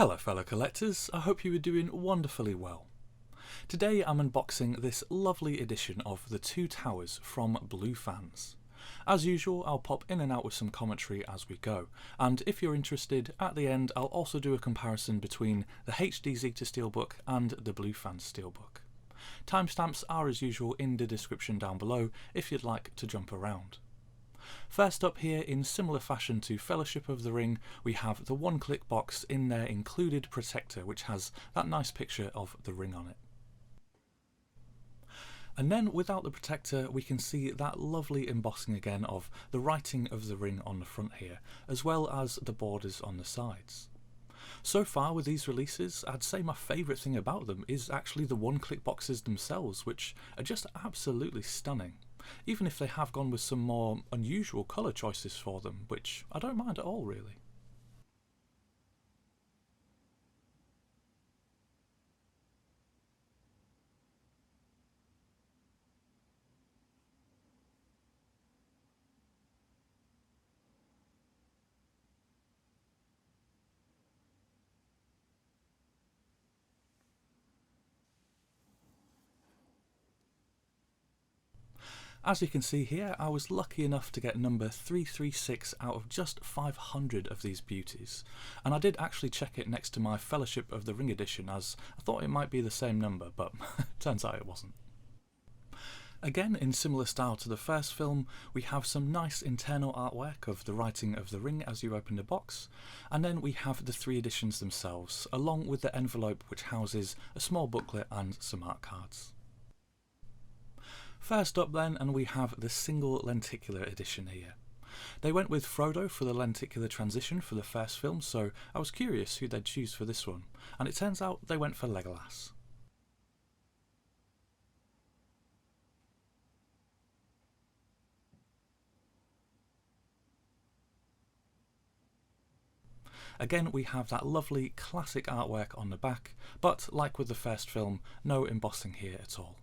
Hello fellow collectors, I hope you are doing wonderfully well. Today I'm unboxing this lovely edition of The Two Towers from Blufans. As usual, I'll pop in and out with some commentary as we go, and if you're interested, at the end I'll also do a comparison between the HD Zeta Steelbook and the Blufans Steelbook. Timestamps are as usual in the description down below if you'd like to jump around. First up here, in similar fashion to Fellowship of the Ring, we have the one-click box in their included protector, which has that nice picture of the ring on it. And then without the protector, we can see that lovely embossing again of the writing of the ring on the front here, as well as the borders on the sides. So far with these releases, I'd say my favourite thing about them is actually the one-click boxes themselves, which are just absolutely stunning. Even if they have gone with some more unusual colour choices for them, which I don't mind at all really. As you can see here, I was lucky enough to get number 336 out of just 500 of these beauties, and I did actually check it next to my Fellowship of the Ring edition, as I thought it might be the same number, but turns out it wasn't. Again, in similar style to the first film, we have some nice internal artwork of the writing of the ring as you open the box, and then we have the three editions themselves, along with the envelope which houses a small booklet and some art cards. First up then, and we have the single lenticular edition here. They went with Frodo for the lenticular transition for the first film, so I was curious who they'd choose for this one, and it turns out they went for Legolas. Again, we have that lovely classic artwork on the back, but like with the first film, no embossing here at all.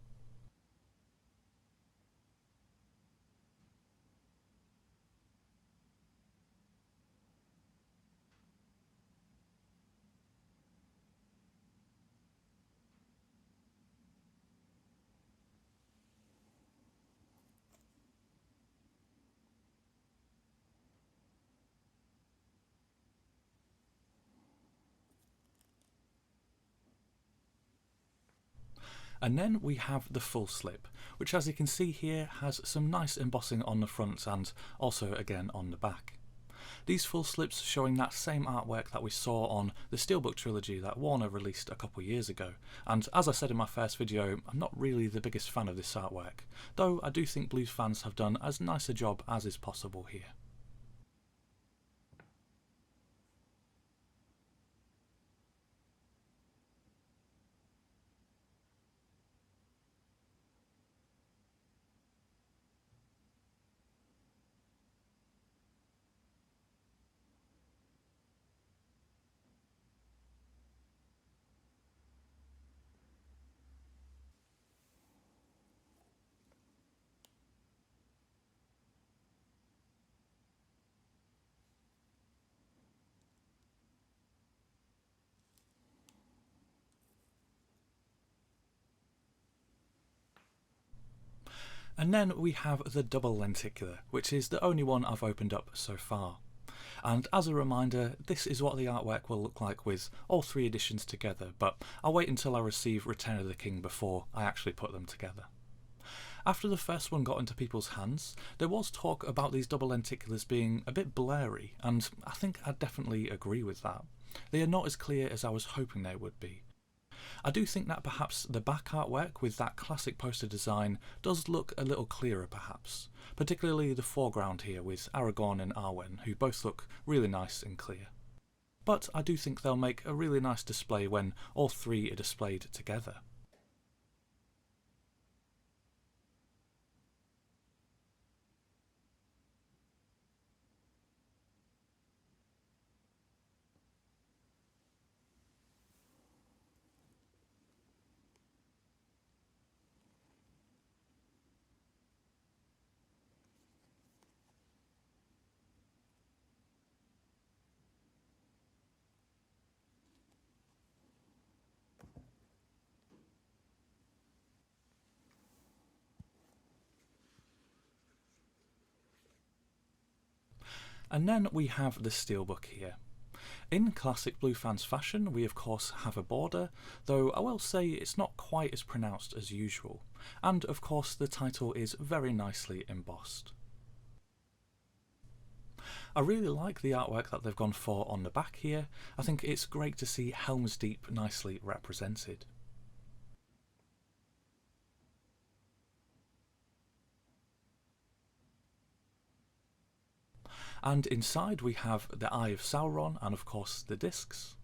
And then we have the Fullslip, which as you can see here has some nice embossing on the front and also again on the back. These full slips showing that same artwork that we saw on the Steelbook trilogy that Warner released a couple years ago, and as I said in my first video, I'm not really the biggest fan of this artwork, though I do think Blufans have done as nice a job as is possible here. And then we have the double lenticular, which is the only one I've opened up so far. And as a reminder, this is what the artwork will look like with all three editions together, but I'll wait until I receive Return of the King before I actually put them together. After the first one got into people's hands, there was talk about these double lenticulars being a bit blurry, and I think I definitely agree with that. They are not as clear as I was hoping they would be. I do think that perhaps the back artwork with that classic poster design does look a little clearer perhaps, particularly the foreground here with Aragorn and Arwen, who both look really nice and clear. But I do think they'll make a really nice display when all three are displayed together. And then we have the Steelbook here. In classic Blufans fashion, we of course have a border, though I will say it's not quite as pronounced as usual, and of course the title is very nicely embossed. I really like the artwork that they've gone for on the back here. I think it's great to see Helm's Deep nicely represented. And inside we have the Eye of Sauron and of course the discs.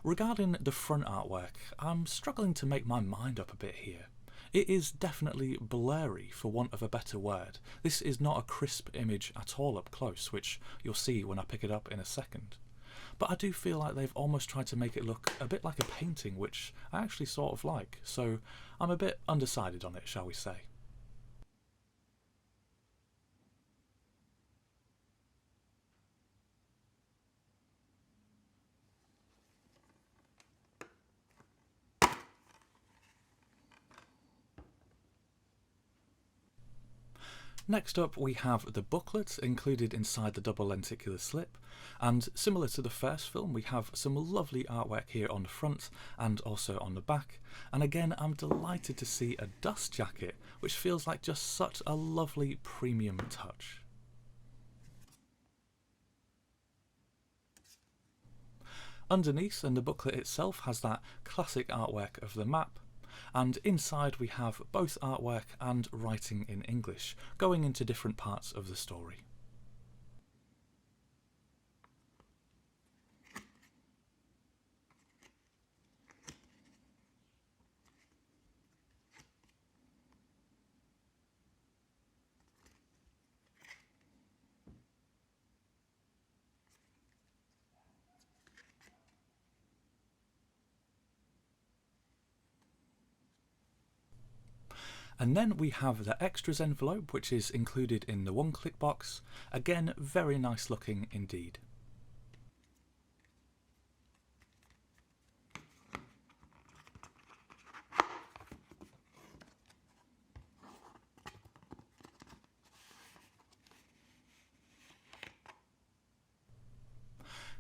Regarding the front artwork, I'm struggling to make my mind up a bit here. It is definitely blurry, for want of a better word. This is not a crisp image at all up close, which you'll see when I pick it up in a second. But I do feel like they've almost tried to make it look a bit like a painting, which I actually sort of like, so I'm a bit undecided on it, shall we say. Next up we have the booklet included inside the double lenticular slip, and similar to the first film we have some lovely artwork here on the front and also on the back, and again I'm delighted to see a dust jacket, which feels like just such a lovely premium touch. Underneath, and the booklet itself has that classic artwork of the map, and inside we have both artwork and writing in English, going into different parts of the story. And then we have the extras envelope, which is included in the one-click box. Again, very nice looking indeed.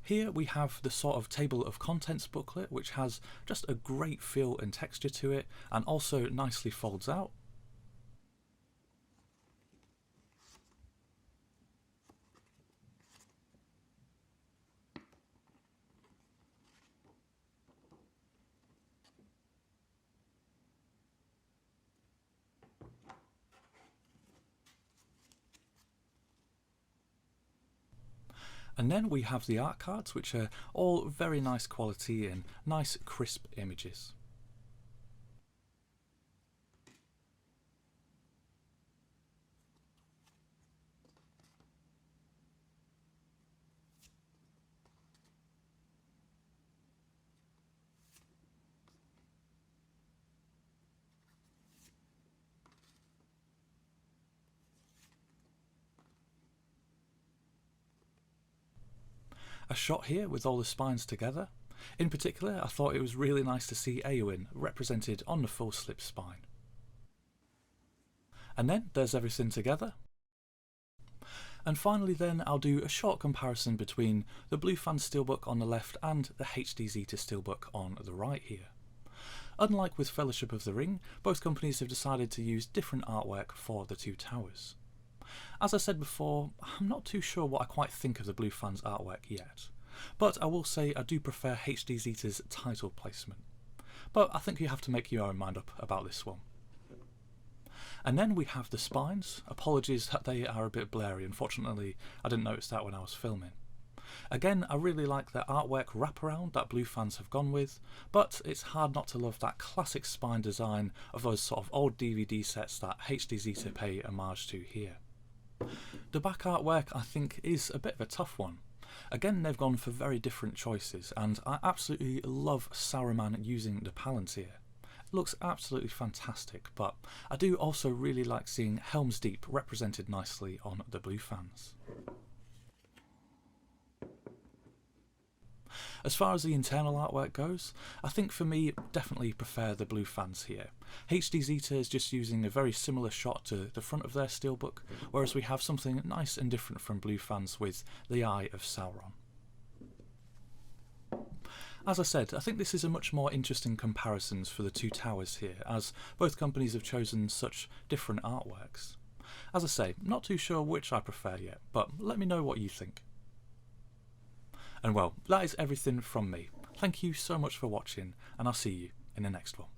Here we have the sort of table of contents booklet, which has just a great feel and texture to it, and also nicely folds out. And then we have the art cards, which are all very nice quality and nice crisp images. A shot here with all the spines together. In particular, I thought it was really nice to see Eowyn represented on the Fullslip spine. And then there's everything together. And finally then I'll do a short comparison between the Blufans Steelbook on the left and the HD Zeta Steelbook on the right here. Unlike with Fellowship of the Ring, both companies have decided to use different artwork for the two towers. As I said before, I'm not too sure what I quite think of the Blufans artwork yet, but I will say I do prefer HD Zeta's title placement. But I think you have to make your own mind up about this one. And then we have the spines. Apologies that they are a bit blurry, unfortunately I didn't notice that when I was filming. Again, I really like the artwork wraparound that Blufans have gone with, but it's hard not to love that classic spine design of those sort of old DVD sets that HD Zeta pay homage to here. The back artwork I think is a bit of a tough one. Again, they've gone for very different choices, and I absolutely love Saruman using the Palantir. It looks absolutely fantastic, but I do also really like seeing Helm's Deep represented nicely on the Blufans. As far as the internal artwork goes, I think for me, definitely prefer the Blufans here. HD Zeta is just using a very similar shot to the front of their Steelbook, whereas we have something nice and different from Blufans with the Eye of Sauron. As I said, I think this is a much more interesting comparisons for the two towers here, as both companies have chosen such different artworks. As I say, not too sure which I prefer yet, but let me know what you think. And well, that is everything from me. Thank you so much for watching, and I'll see you in the next one.